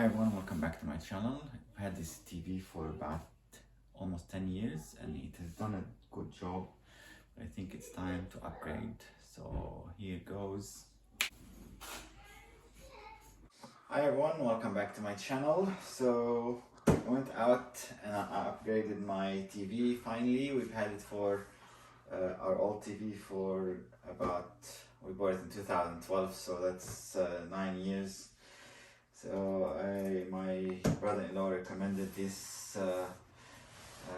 Hi everyone, welcome back to my channel. I've had this TV for about almost 10 years and it has done a good job. I think it's time to upgrade. So here goes. Hi everyone, welcome back to my channel. So I went out and I upgraded my TV finally. We've had it for our old TV for about, we bought it in 2012, so that's 9 years. So my brother-in-law recommended this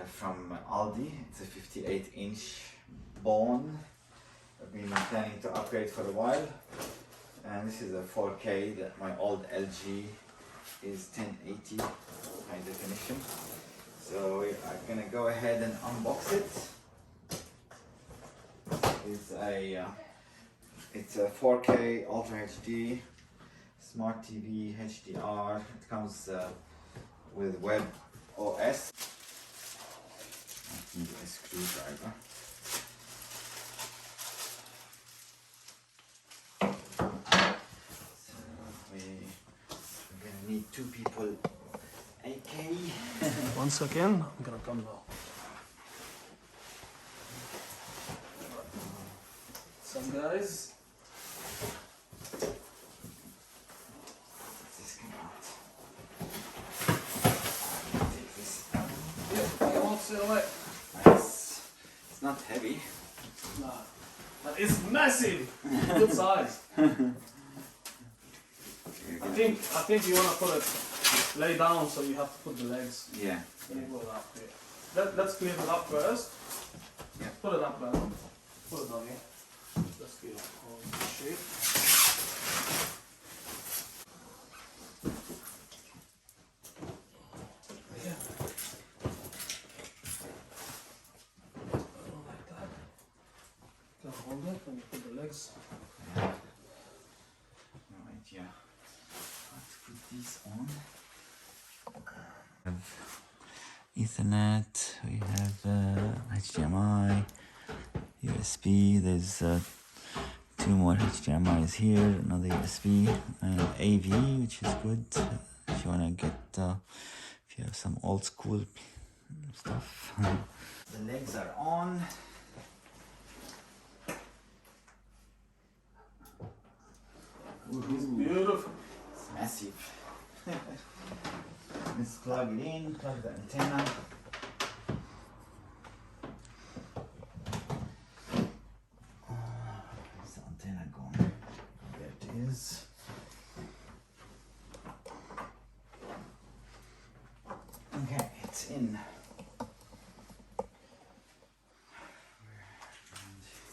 from Aldi. It's a 58-inch Bauhn. I've been planning to upgrade for a while. And this is a 4K. That my old LG is 1080 high definition. So I'm gonna go ahead and unbox it. It's a 4K Ultra HD Smart TV HDR. It comes with WebOS. I need a screwdriver. So we're gonna need 2 people. AK. 1 second, I'm gonna come now. Some guys. It's not heavy. Nah, but it's massive. Good size. I think you wanna put it lay down, so you have to put the legs. Yeah. Let me put it up here. Let's clean it up first. Yeah. Put it up there. Put it on here. Let's get it all in shape. Hold it when you put the legs. Right, yeah. Let's put these on. We have Ethernet, we have HDMI, USB, there's 2 more HDMIs here, another USB, and AV, which is good if you want to get, if you have some old school stuff. The legs are on. It's beautiful. It's massive. Let's plug it in, plug the antenna. Where's the antenna going? There it is. Okay, it's in.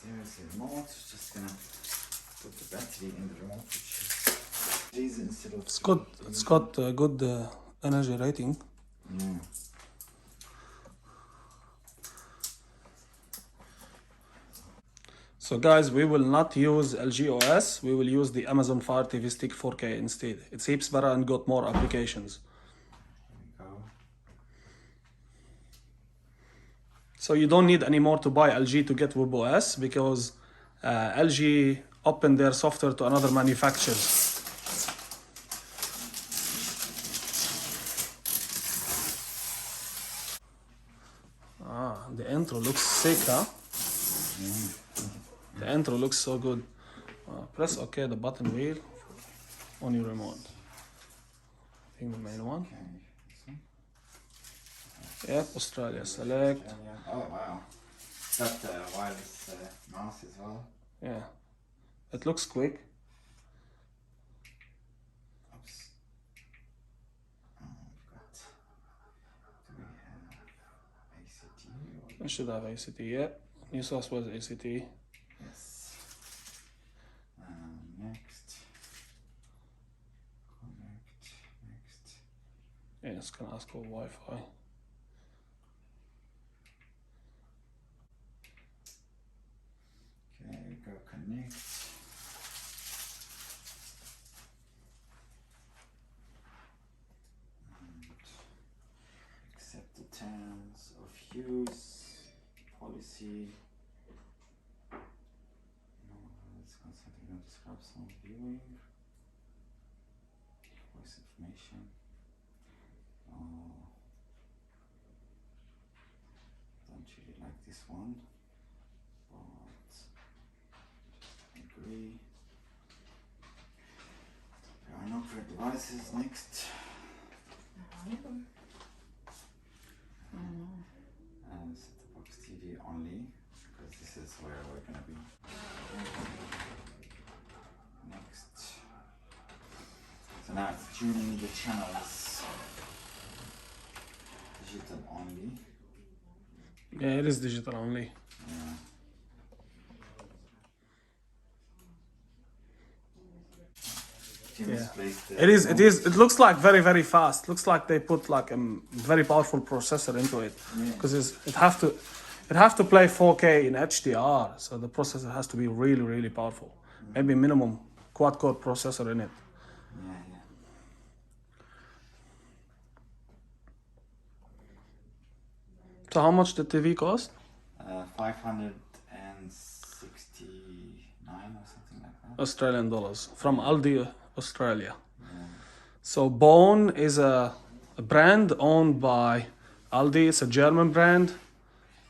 And there's the remote. Just gonna put the battery in the remote, which instead of It's got good energy rating. yeah. So guys, we will not use LG OS. We will use the Amazon Fire TV Stick 4K instead. It seems better and got more applications. There we go. So you don't need anymore to buy LG to get WebOS because LG opened their software to another manufacturer. The intro looks sick, huh? The intro looks so good. Press OK, the button wheel on your remote. I think the main one. Okay. Yep, Australia select. Oh wow. Got wireless mouse as well. Yeah, it looks quick. Oops. Oh, we've got. Do we have ACT? I should have ACT, yeah. New source was ACT. Yes. Next. Connect. Next. Yeah, it's gonna ask for Wi-Fi. Okay, go connect. And accept the terms of use, policy. No, let's constantly describe some viewing. Voice information. this one, but agree. There are no for devices. Next. And set-top box TV only, because this is where we're gonna be. Next. So now it's tuning the channels. Digital only. Yeah, it is digital only. Yeah. Yeah. It is. It looks like very fast. Looks like they put like a very powerful processor into it, because it have to play 4K in HDR. So the processor has to be really powerful. Maybe minimum quad core processor in it. Yeah. So how much the TV cost? 569 or something like that. Australian dollars from Aldi, Australia. So Bauhn is a brand owned by Aldi. It's a German brand,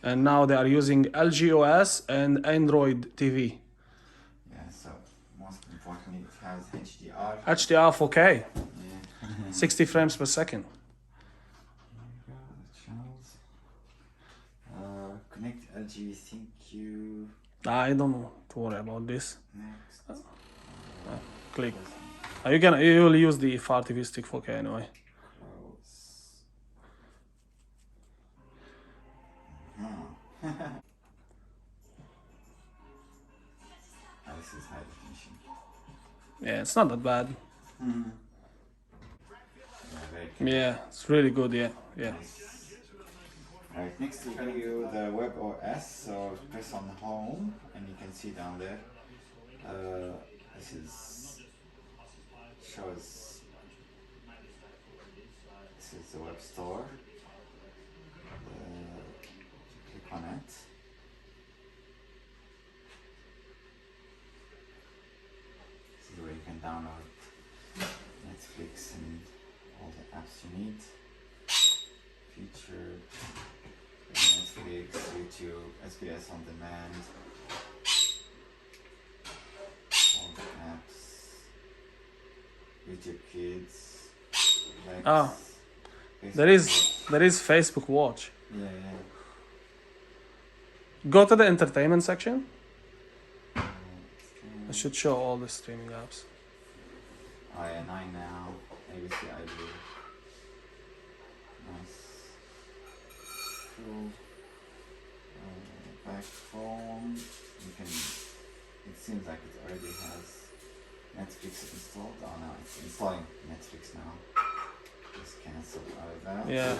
and now they are using LG OS and Android TV. Yeah, so most importantly, it has HDR. HDR 4K, Yeah. 60 frames per second. Here we go, the channels. Connect LG ThinQ. I don't know to worry about this. Next. Click. You will use the Fire TV Stick 4K anyway. Close. This is high definition. Yeah, it's not that bad. Yeah, very clear. Yeah, it's really good. Yeah. Alright, next we're gonna do the WebOS. So press on home and you can see down there. This is the web store. Click on it. This is where you can download Netflix and all the apps you need. Featured Netflix, YouTube, SBS on demand, all the apps, YouTube Kids, Lex, Oh, Facebook there is Facebook Watch. Yeah. Go to the entertainment section. It should show all the streaming apps. Oh yeah, 9 now, ABC iView. Nice. Cool. Back home, you can, it seems like it already has Netflix installed. Oh no, it's installing Netflix now. Just cancel out of that. Yeah.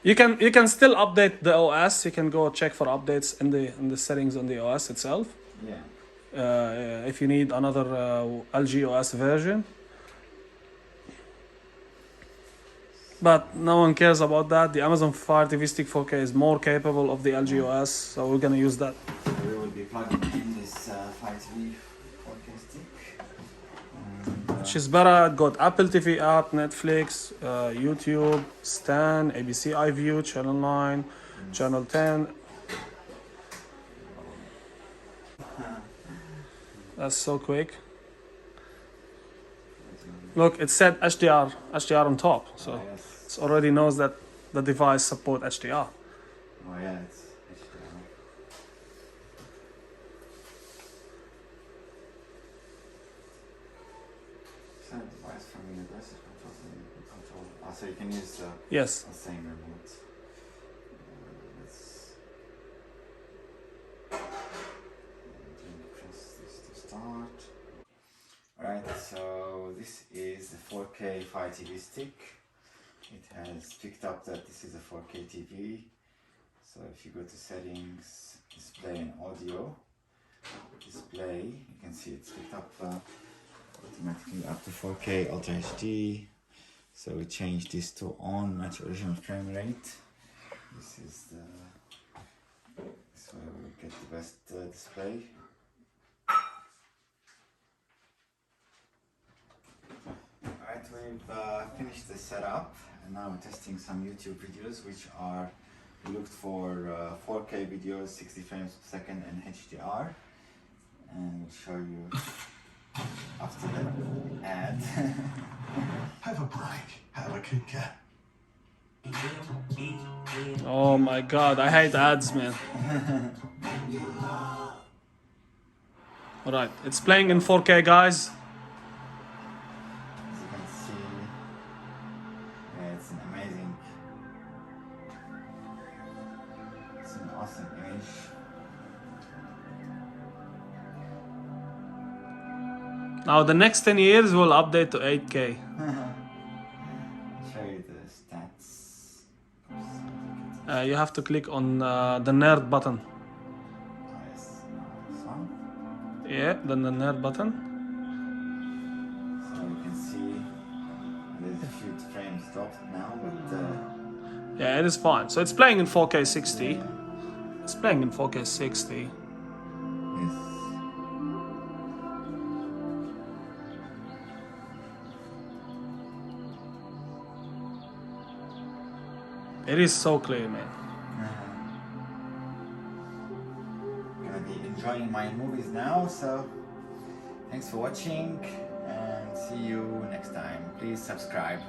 You can still update the OS. You can go check for updates in the settings on the OS itself. Yeah. If you need another LG OS version. But no one cares about that. The Amazon Fire TV Stick 4K is more capable of the LG OS, so we're gonna use that. We will be plugging in this Fire TV 4K stick. Which is better. Got Apple TV app, Netflix, YouTube, Stan, ABC iView, Channel 9, Channel 10. That's so quick. Look, it said HDR on top, so it already knows that the device support HDR. Oh yeah, it's HDR. Send device from universal control. Oh, so you can use Yes. the same remote. Let's press this to start. Alright, so this is the 4K Fire TV stick. It has picked up that this is a 4K TV. So if you go to settings, display and audio, display, you can see it's picked up automatically up to 4K Ultra HD. So we change this to on, match original frame rate. This is where we get the best display. Alright, we've finished the setup and now we're testing some YouTube videos which are we looked for 4K videos, 60 frames per second, and HDR, and we'll show you after the ad. Have a break. Have a Kit Kat. Oh my god, I hate ads, man. Alright, it's playing in 4K, guys. As you can see, yeah, it's an amazing, it's an awesome image. Now the next 10 years will update to 8K. I'll show you the stats. You have to click on the nerd button. Oh, yes, this one. Yeah, then the nerd button. So you can see there's a few frames dropped now, but Yeah, it is fine. So it's playing in 4K 60. It's playing in 4K 60. yes. It is so clear, man. Gonna be enjoying my movies now, so thanks for watching and see you next time. Please subscribe.